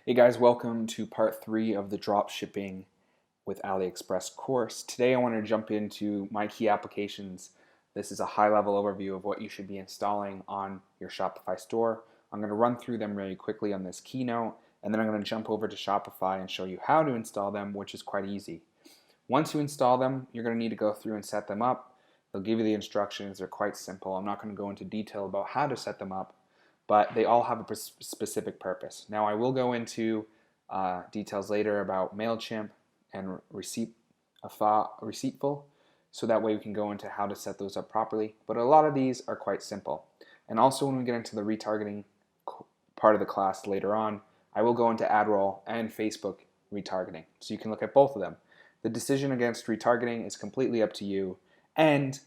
Hey guys, welcome to part 3 of the Dropshipping with AliExpress course. Today I want to jump into my key applications. This is a high-level overview of what you should be installing on your Shopify store. I'm going to run through them really quickly on this keynote, and then I'm going to jump over to Shopify and show you how to install them, which is quite easy. Once you install them, you're going to need to go through and set them up. They'll give you the instructions. They're quite simple. I'm not going to go into detail about how to set them up, but they all have a specific purpose. Now I will go into details later about MailChimp and Receiptful, so that way we can go into how to set those up properly. But a lot of these are quite simple. And also when we get into the retargeting part of the class later on, I will go into AdRoll and Facebook retargeting. So you can look at both of them. The decision against retargeting is completely up to you, and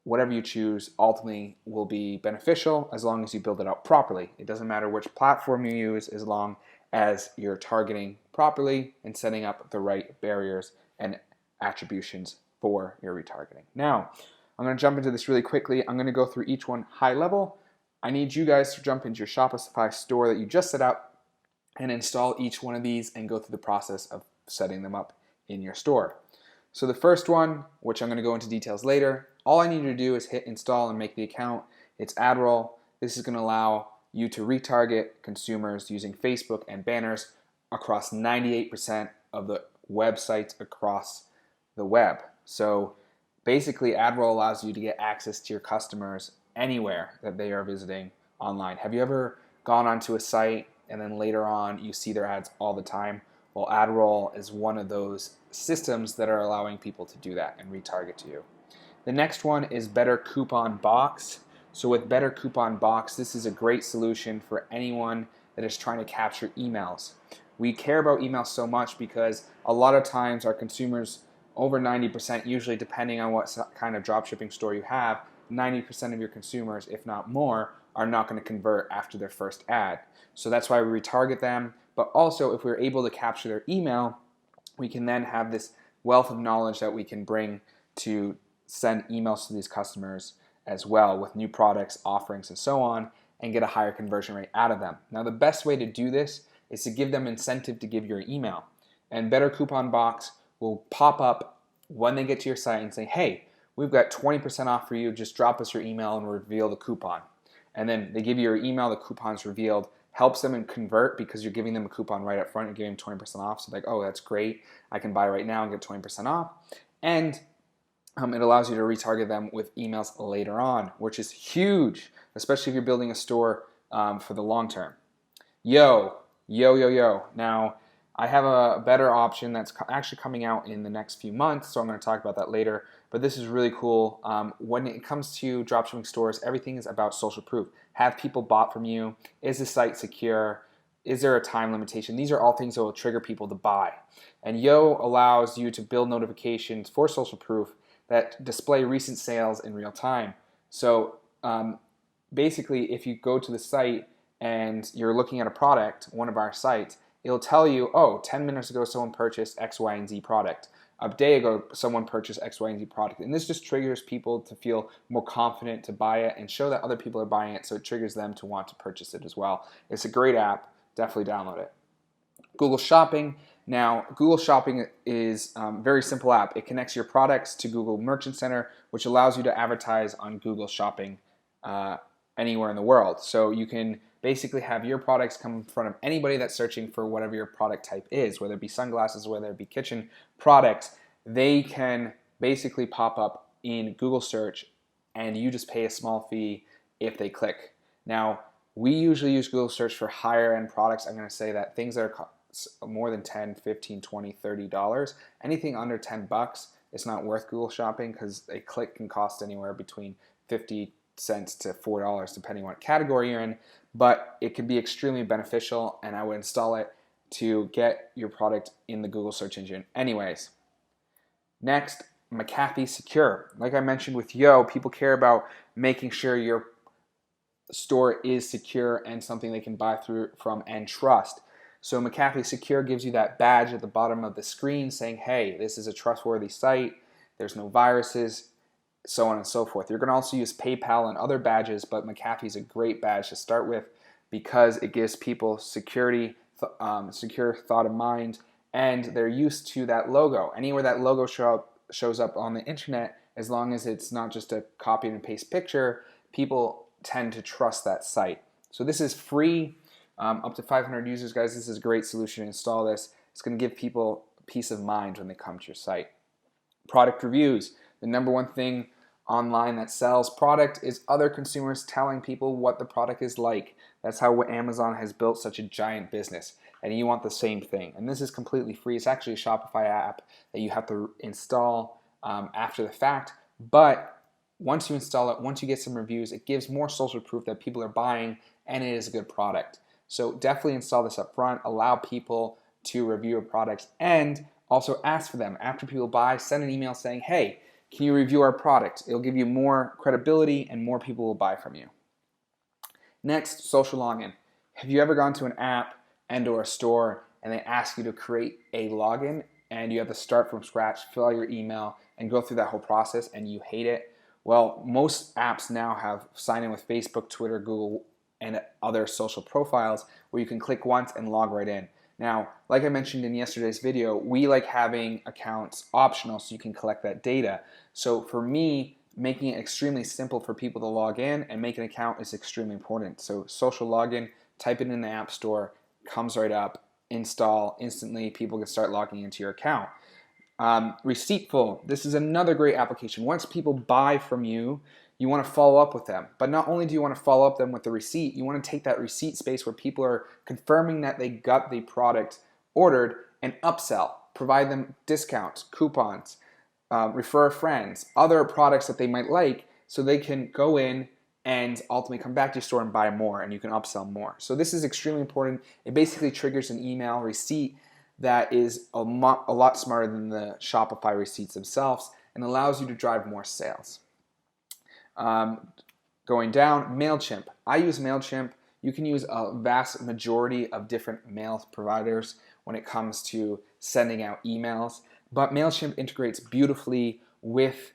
whatever you choose ultimately will be beneficial as long as you build it out properly. It doesn't matter which platform you use as long as you're targeting properly and setting up the right barriers and attributions for your retargeting. Now, I'm going to jump into this really quickly. I'm going to go through each one high level. I need you guys to jump into your Shopify store that you just set up and install each one of these and go through the process of setting them up in your store. So the first one, which I'm going to go into details later, all I need you to do is hit install and make the account. It's AdRoll. This is going to allow you to retarget consumers using Facebook and banners across 98% of the websites across the web. So basically AdRoll allows you to get access to your customers anywhere that they are visiting online. Have you ever gone onto a site and then later on you see their ads all the time? Well, AdRoll is one of those systems that are allowing people to do that and retarget to you. The next one is Better Coupon Box. So with Better Coupon Box, this is a great solution for anyone that is trying to capture emails. We care about emails so much because a lot of times our consumers, over 90%, usually depending on what kind of dropshipping store you have, 90% of your consumers, if not more, are not going to convert after their first ad. So that's why we retarget them. But also, if we're able to capture their email, we can then have this wealth of knowledge that we can bring to send emails to these customers as well with new products, offerings, and so on, and get a higher conversion rate out of them. Now, the best way to do this is to give them incentive to give your email. And Better Coupon Box will pop up when they get to your site and say, hey, we've got 20% off for you. Just drop us your email and reveal the coupon. And then they give you your email, the coupon's revealed. Helps them and convert because you're giving them a coupon right up front. You're giving 20% off. So like, oh, that's great. I can buy right now and get 20% off. And it allows you to retarget them with emails later on, which is huge, especially if you're building a store for the long term. Yo. Now, I have a better option that's actually coming out in the next few months, so I'm going to talk about that later. But this is really cool. When it comes to dropshipping stores, everything is about social proof. Have people bought from you? Is the site secure? Is there a time limitation? These are all things that will trigger people to buy. And Yo allows you to build notifications for social proof that display recent sales in real time. So basically, if you go to the site and you're looking at a product, one of our sites, it'll tell you, oh, 10 minutes ago someone purchased X, Y, and Z product. A day ago someone purchased X, Y, and Z product. And this just triggers people to feel more confident to buy it and show that other people are buying it, so it triggers them to want to purchase it as well. It's a great app. Definitely download it. Google Shopping. Now, Google Shopping is a very simple app. It connects your products to Google Merchant Center, which allows you to advertise on Google Shopping anywhere in the world. So you can basically have your products come in front of anybody that's searching for whatever your product type is, whether it be sunglasses, whether it be kitchen products. They can basically pop up in Google search and you just pay a small fee if they click. Now, we usually use Google search for higher end products. I'm going to say that things that are more than $10, $15, $20, $30, anything under $10, it's not worth Google Shopping because a click can cost anywhere between 50 cents to $4 depending on what category you're in, but it can be extremely beneficial, and I would install it to get your product in the Google search engine anyways. Next, McAfee Secure. Like I mentioned with Yo, people care about making sure your store is secure and something they can buy through from and trust. So McAfee Secure gives you that badge at the bottom of the screen saying, hey, this is a trustworthy site, there's no viruses, so on and so forth. You're going to also use PayPal and other badges, but McAfee is a great badge to start with because it gives people security secure thought of mind, and they're used to that logo. Anywhere that logo shows up on the internet, as long as it's not just a copy and paste picture, people tend to trust that site. So this is free, up to 500 users, guys. This is a great solution to install this. It's going to give people peace of mind when they come to your site. Product reviews. The number one thing online that sells product is other consumers telling people what the product is like. That's how Amazon has built such a giant business, and you want the same thing. And this is completely free. It's actually a Shopify app that you have to install after the fact, but once you install it, once you get some reviews, it gives more social proof that people are buying and it is a good product. So definitely install this up front, allow people to review your products, and also ask for them. After people buy, send an email saying, hey, can you review our product? It'll give you more credibility and more people will buy from you. Next, social login. Have you ever gone to an app and or a store and they ask you to create a login and you have to start from scratch, fill out your email, and go through that whole process and you hate it? Well, most apps now have sign in with Facebook, Twitter, Google, and other social profiles where you can click once and log right in. Now, like I mentioned in yesterday's video, we like having accounts optional so you can collect that data. So for me, making it extremely simple for people to log in and make an account is extremely important. So social login, type it in the App Store, comes right up, install, instantly people can start logging into your account. Receiptful, this is another great application. Once people buy from you, you want to follow up with them. But not only do you want to follow up them with the receipt, you want to take that receipt space where people are confirming that they got the product ordered and upsell, provide them discounts, coupons, refer friends, other products that they might like so they can go in and ultimately come back to your store and buy more and you can upsell more. So this is extremely important. It basically triggers an email receipt that is a lot smarter than the Shopify receipts themselves and allows you to drive more sales. Going down, MailChimp. I use MailChimp. You can use a vast majority of different mail providers when it comes to sending out emails, but MailChimp integrates beautifully with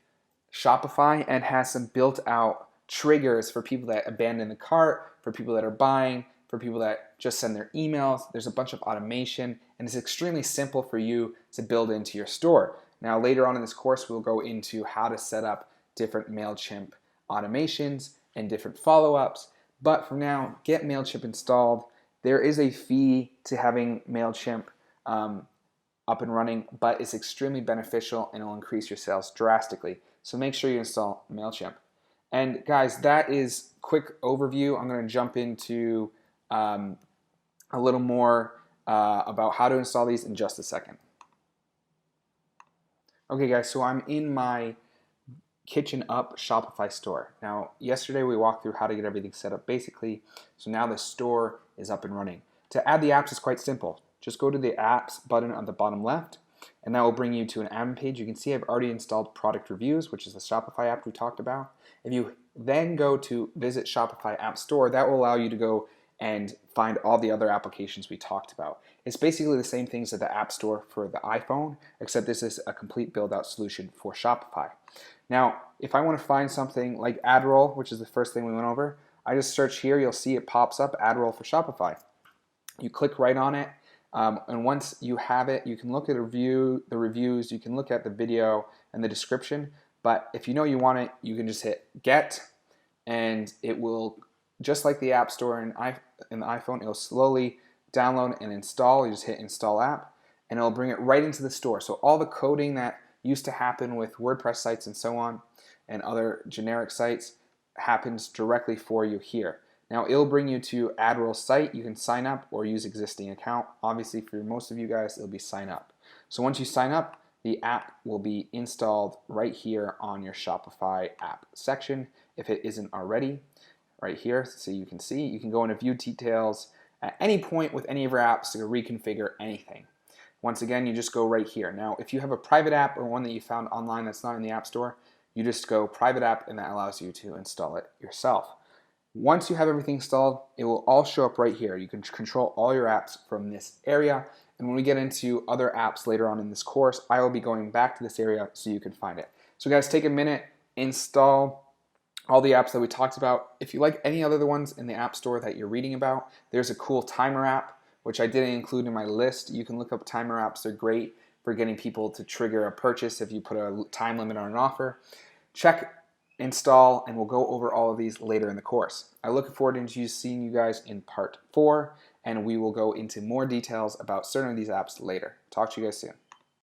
Shopify and has some built out triggers for people that abandon the cart, for people that are buying, for people that just send their emails. There's a bunch of automation and it's extremely simple for you to build into your store. Now later on in this course, we'll go into how to set up different MailChimp automations and different follow-ups. But for now, get MailChimp installed. There is a fee to having MailChimp up and running, but it's extremely beneficial and it'll increase your sales drastically. So make sure you install MailChimp. And guys, that is quick overview. I'm going to jump into a little more about how to install these in just a second. Okay guys, so I'm in my Kitchen Up Shopify store. Now, yesterday we walked through how to get everything set up basically, so now the store is up and running. To add the apps is quite simple. Just go to the apps button on the bottom left, and that will bring you to an admin page. You can see I've already installed Product Reviews, which is the Shopify app we talked about. If you then go to Visit Shopify App Store, that will allow you to go and find all the other applications we talked about. It's basically the same things as the App Store for the iPhone, except this is a complete build-out solution for Shopify. Now, if I want to find something like ad roll, which is the first thing we went over, I just search here, you'll see it pops up, ad roll for Shopify. You click right on it, and once you have it, you can look at the reviews, you can look at the video and the description, but if you know you want it, you can just hit get, and it will, just like the App Store in the iPhone, it'll slowly download and install. You just hit install app, and it'll bring it right into the store. So all the coding that used to happen with WordPress sites and so on, and other generic sites, happens directly for you here. Now it'll bring you to ad roll site. You can sign up or use existing account. Obviously for most of you guys, it'll be sign up. So once you sign up, the app will be installed right here on your Shopify app section if it isn't already. Right here, so you can go into view details at any point with any of your apps to reconfigure anything. Once again, you just go right here. Now, if you have a private app or one that you found online that's not in the App Store, you just go private app and that allows you to install it yourself. Once you have everything installed, it will all show up right here. You can control all your apps from this area. And when we get into other apps later on in this course, I will be going back to this area so you can find it. So guys, take a minute, install all the apps that we talked about. If you like any other ones in the App Store that you're reading about, there's a cool timer app which I didn't include in my list. You can look up timer apps. They're great for getting people to trigger a purchase if you put a time limit on an offer. Check, install, and we'll go over all of these later in the course. I look forward to seeing you guys in part 4, and we will go into more details about certain of these apps later. Talk to you guys soon.